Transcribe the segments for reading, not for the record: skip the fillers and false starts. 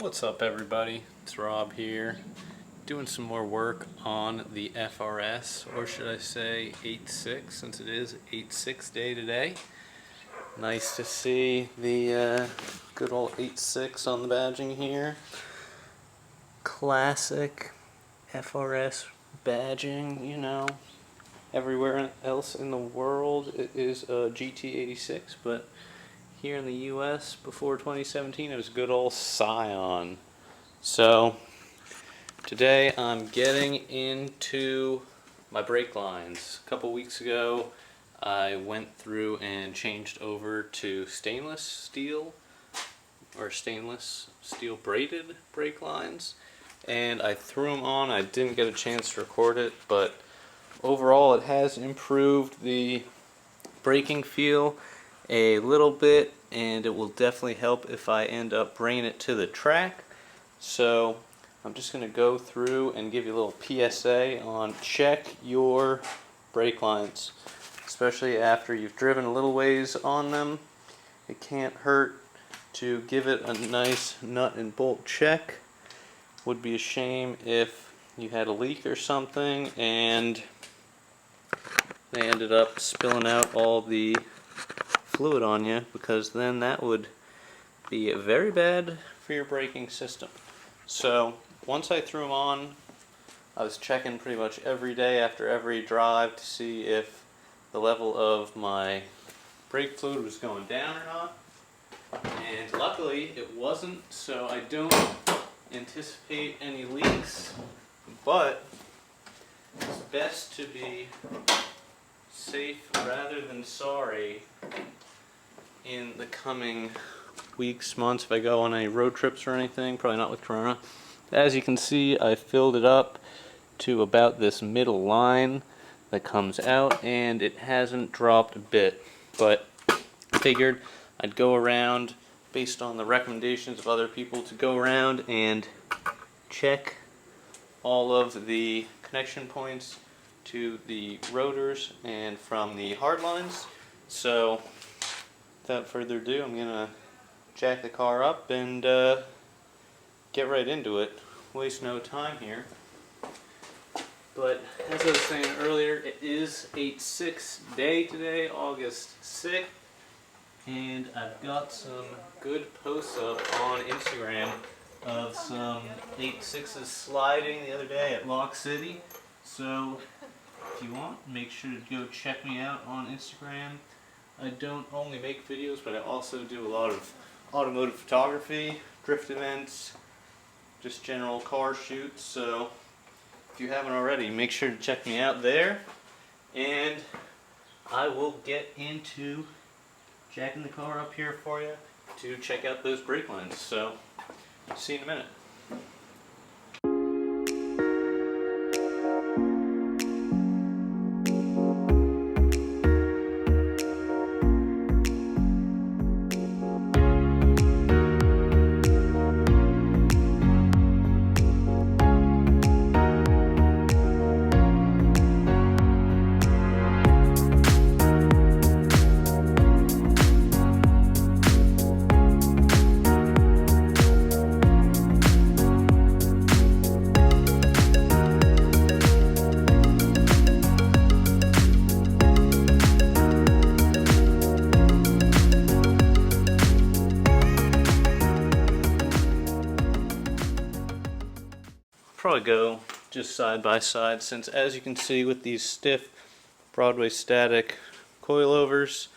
What's up, everybody? It's Rob here, doing some more work on the FRS, or should I say 8.6, since it is 8.6 day today. Nice to see the good old 8.6 on the badging here. Classic FRS badging, you know. Everywhere else in the world it is a GT86, but here in the US before 2017 it was good old Scion. So today I'm getting into my brake lines. A couple weeks ago I went through and changed over to stainless steel braided brake lines, and I threw them on. I didn't get a chance to record it, but overall it has improved the braking feel a little bit, and it will definitely help if I end up bringing it to the track. So I'm just going to go through and give you a little PSA on check your brake lines, especially after you've driven a little ways on them. It can't hurt to give it a nice nut and bolt check. Would be a shame if you had a leak or something and they ended up spilling out all the fluid on you, because then that would be very bad for your braking system. So once I threw them on, I was checking pretty much every day after every drive to see if the level of my brake fluid was going down or not, and luckily it wasn't, so I don't anticipate any leaks, but it's best to be safe rather than sorry in the coming weeks, months, if I go on any road trips or anything. Probably not with Corona. As you can see, I filled it up to about this middle line that comes out, and it hasn't dropped a bit, but I figured I'd go around based on the recommendations of other people to go around and check all of the connection points to the rotors and from the hard lines. So without further ado, I'm gonna jack the car up and get right into it. Waste no time here. But as I was saying earlier, it is 8.6 day today, August 6th, and I've got some good posts up on Instagram of some 8.6s sliding the other day at Lock City. So if you want, make sure to go check me out on Instagram. I don't only make videos, but I also do a lot of automotive photography, drift events, just general car shoots. So if you haven't already, make sure to check me out there, and I will get into jacking the car up here for you to check out those brake lines. So see you in a minute. Probably go just side by side, since as you can see with these stiff Broadway static coilovers,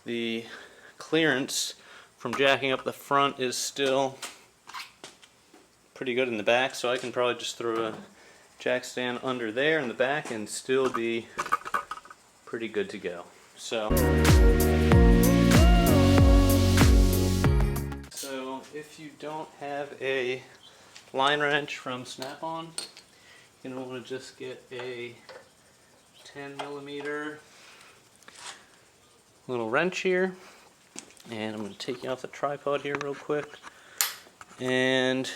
the clearance from jacking up the front is still pretty good in the back, so I can probably just throw a jack stand under there in the back and still be pretty good to go. So if you don't have a line wrench from Snap-on, you're going to want to just get a 10mm little wrench here, and I'm going to take you off the tripod here real quick. And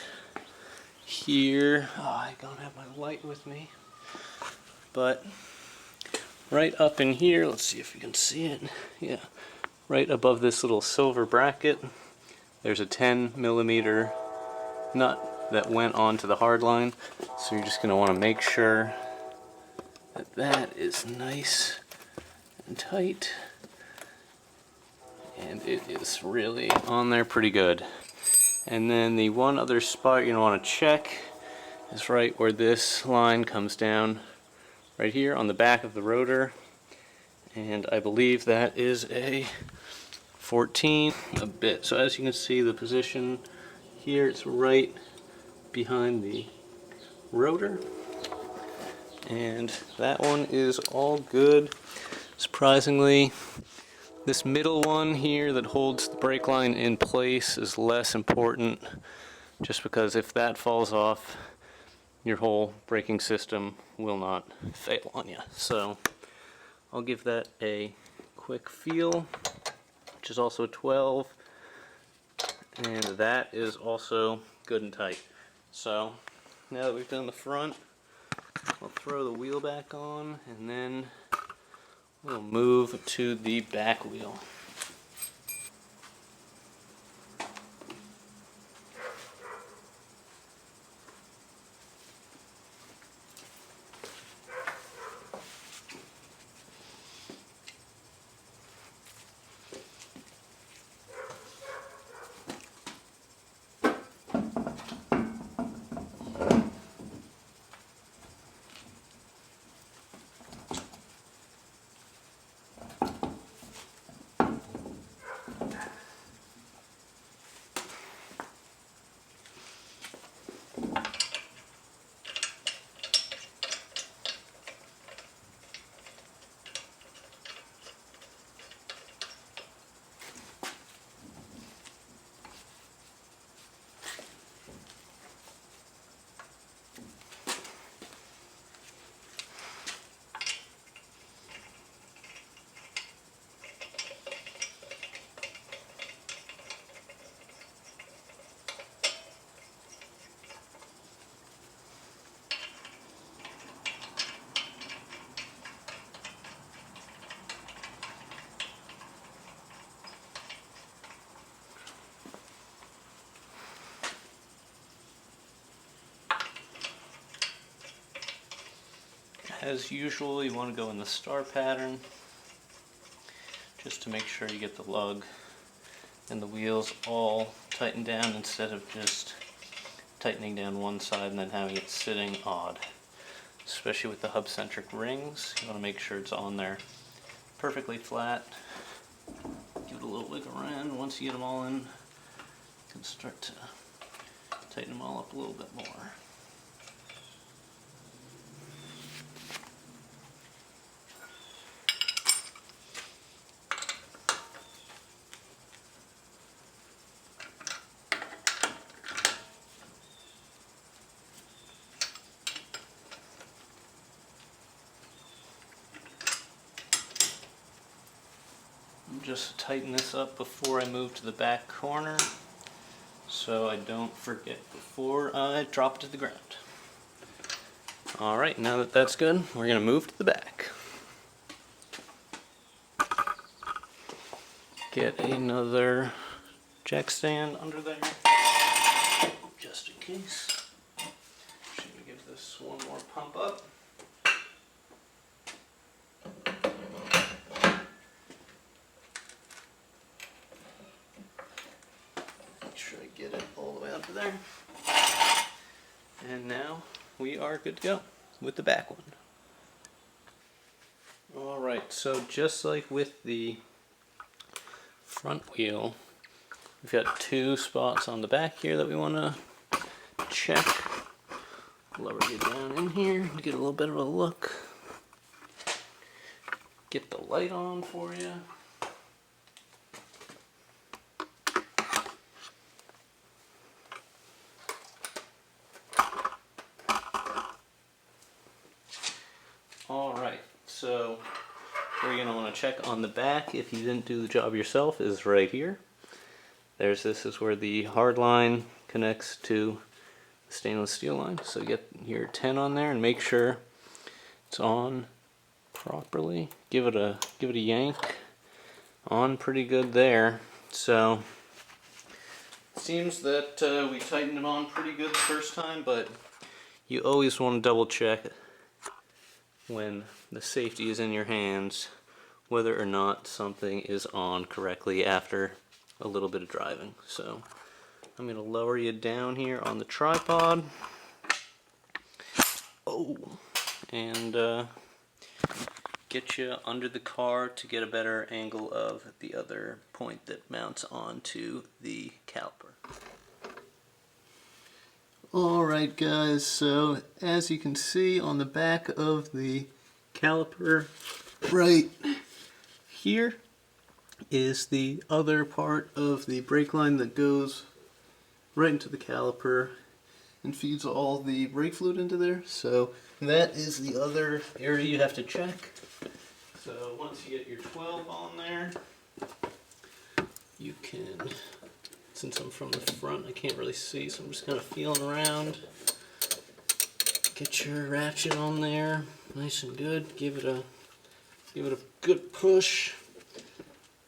here, I don't have my light with me, but right up in here, let's see if you can see it, yeah, right above this little silver bracket, there's a 10mm nut that went onto the hard line. So you're just going to want to make sure that that is nice and tight. And it is really on there pretty good. And then the one other spot you're going to want to check is right where this line comes down, right here on the back of the rotor. And I believe that is a 14 a bit. So as you can see, the position here, it's right behind the rotor. And that one is all good. Surprisingly, this middle one here that holds the brake line in place is less important, just because if that falls off, your whole braking system will not fail on you. So I'll give that a quick feel, which is also a 12, and that is also good and tight. So now that we've done the front, I'll throw the wheel back on, and then we'll move to the back wheel. As usual, you want to go in the star pattern just to make sure you get the lug and the wheels all tightened down instead of just tightening down one side and then having it sitting odd. Especially with the hub-centric rings, you want to make sure it's on there perfectly flat. Give it a little wiggle around. Once you get them all in, you can start to tighten them all up a little bit more. Just tighten this up before I move to the back corner so I don't forget before I drop it to the ground. Alright, now that that's good, we're going to move to the back. Get another jack stand under there, just in case. Should we give this one more pump up? Get it all the way up to there. And now we are good to go with the back one. Alright, so just like with the front wheel, we've got two spots on the back here that we want to check. Lower you down in here to get a little bit of a look. Get the light on for you. Alright, so where you're going to want to check on the back if you didn't do the job yourself is right here. This is where the hard line connects to the stainless steel line. So get your 10 on there and make sure it's on properly. Give it a yank. On pretty good there. So seems that we tightened them on pretty good the first time, but you always want to double check when the safety is in your hands whether or not something is on correctly after a little bit of driving. So I'm going to lower you down here on the tripod. Oh, and get you under the car to get a better angle of the other point that mounts onto the caliper. Alright guys, so as you can see on the back of the caliper right here is the other part of the brake line that goes right into the caliper and feeds all the brake fluid into there. So that is the other area you have to check. So once you get your 12 on there, you can, since I'm from the front, I can't really see, so I'm just kind of feeling around. Get your ratchet on there, nice and good. Give it a good push.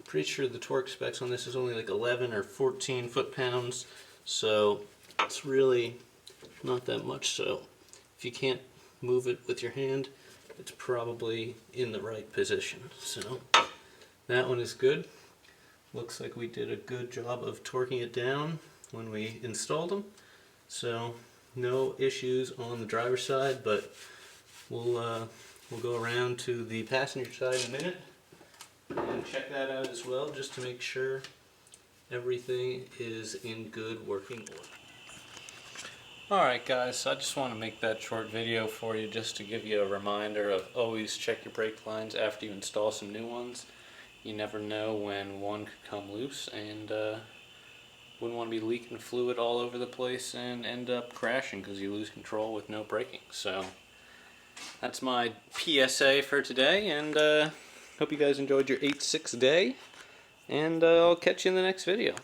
Pretty sure the torque specs on this is only like 11 or 14 foot-pounds, so it's really not that much. So if you can't move it with your hand, it's probably in the right position. So that one is good. Looks like we did a good job of torquing it down when we installed them. So no issues on the driver's side, but we'll go around to the passenger side in a minute and check that out as well, just to make sure everything is in good working order. Alright guys, so I just want to make that short video for you just to give you a reminder of always check your brake lines after you install some new ones. You never know when one could come loose, and wouldn't want to be leaking fluid all over the place and end up crashing because you lose control with no braking. So that's my PSA for today, and hope you guys enjoyed your 8-6 day, and I'll catch you in the next video.